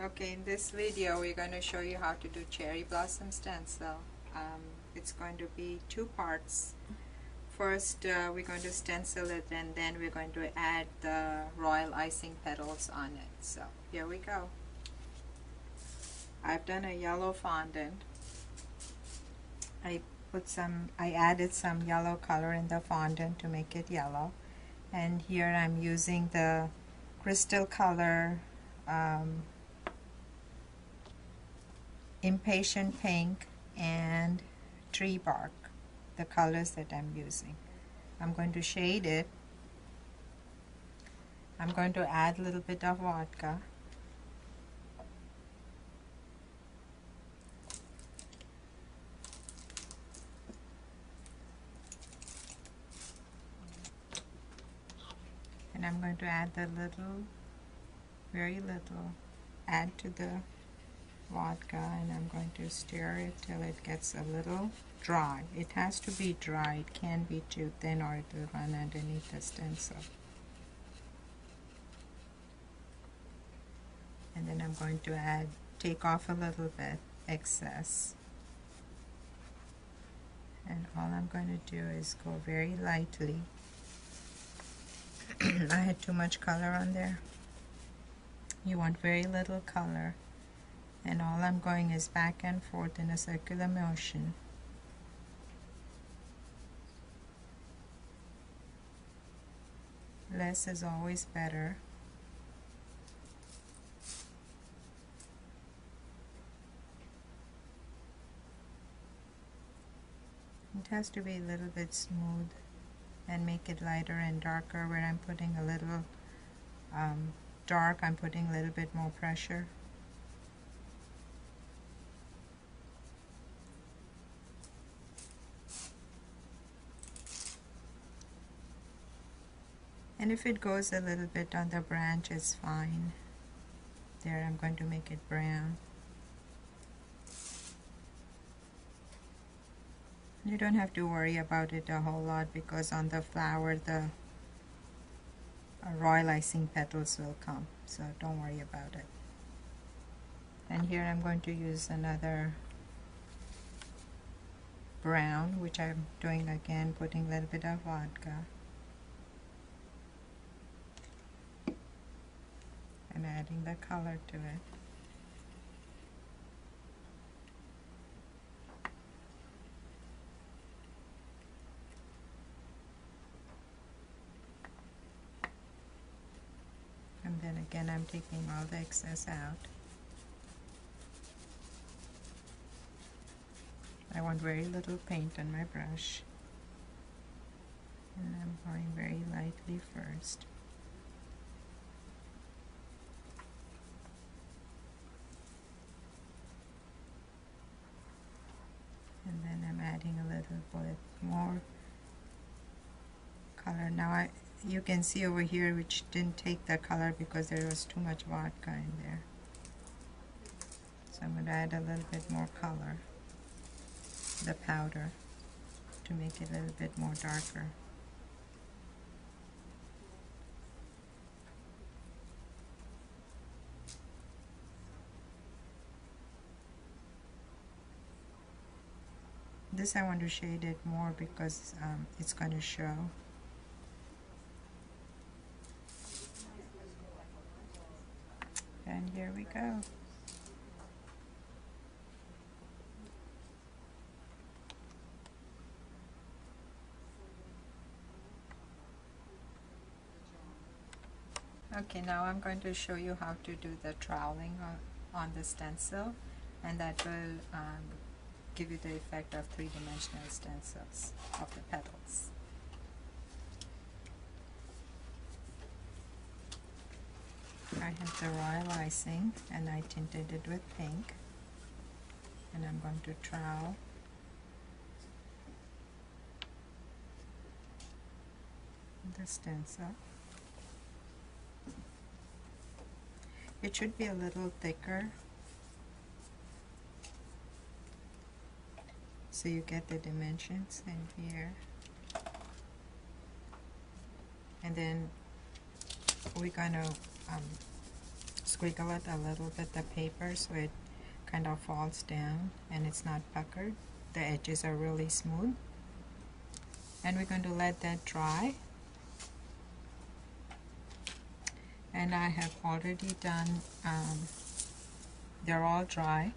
Okay, in this video we're going to show you how to do cherry blossom stencil. It's going to be two parts. First we're going to stencil it, and then we're going to add the royal icing petals on it. So here we go. I've done a yellow fondant. I added some yellow color in the fondant to make it yellow, and here I'm using the crystal color impatient pink and tree bark, the colors that I'm using. I'm going to shade it. I'm going to add a little bit of vodka. And I'm going to add the little, very little, add to the vodka, and I'm going to stir it till it gets a little dry. It has to be dry. It can't be too thin or it will run underneath the stencil. And then I'm going to take off a little bit excess. And all I'm going to do is go very lightly. I had too much color on there. You want very little color. And all I'm going is back and forth in a circular motion. Less is always better. It has to be a little bit smooth and make it lighter and darker. Where I'm putting a little dark, I'm putting a little bit more pressure. And if it goes a little bit on the branch, it's fine. There, I'm going to make it brown. You don't have to worry about it a whole lot, because on the flower the royal icing petals will come, so don't worry about it. And here I'm going to use another brown, which I'm doing again, putting a little bit of vodka. I'm adding the color to it. And then again, I'm taking all the excess out. I want very little paint on my brush. And I'm going very lightly first. And then I'm adding a little bit more color. Now you can see over here which didn't take the color because there was too much vodka in there. So I'm going to add a little bit more color, the powder, to make it a little bit more darker. This I want to shade it more because it's going to show. And here we go. Okay, now I'm going to show you how to do the troweling on the stencil, and that will give you the effect of three-dimensional stencils of the petals. I have the royal icing and I tinted it with pink, and I'm going to trowel the stencil. It should be a little thicker so you get the dimensions in here. And then we're going to squiggle it a little bit, the paper, so it kind of falls down and it's not puckered. The edges are really smooth. And we're going to let that dry. And I have already done, they're all dry.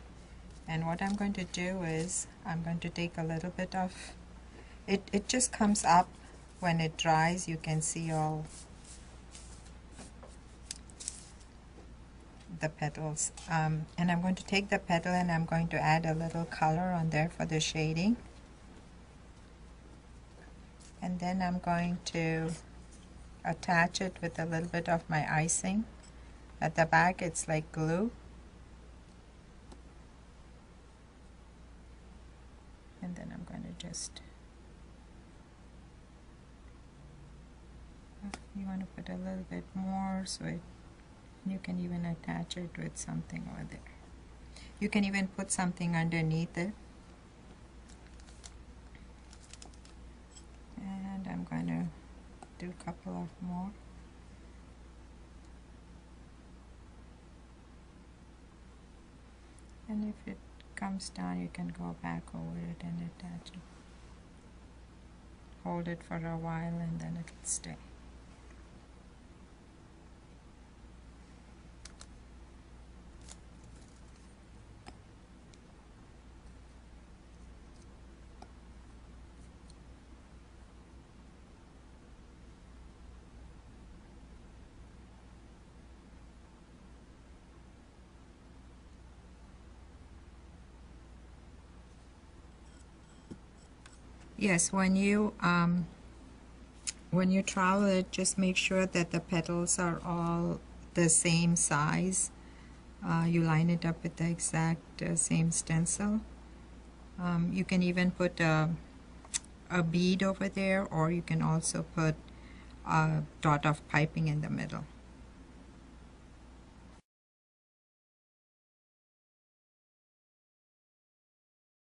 And what I'm going to do is I'm going to take a little bit of, it just comes up when it dries. You can see all the petals. And I'm going to take the petal and I'm going to add a little color on there for the shading. And then I'm going to attach it with a little bit of my icing. At the back it's like glue. And then I'm going to just, you want to put a little bit more, so you can even attach it with something over there. You can even put something underneath it. And I'm going to do a couple of more. And if it comes down, you can go back over it and attach it. Hold it for a while and then it'll stay. Yes, when you trowel it, just make sure that the petals are all the same size. You line it up with the exact same stencil. You can even put a bead over there, or you can also put a dot of piping in the middle.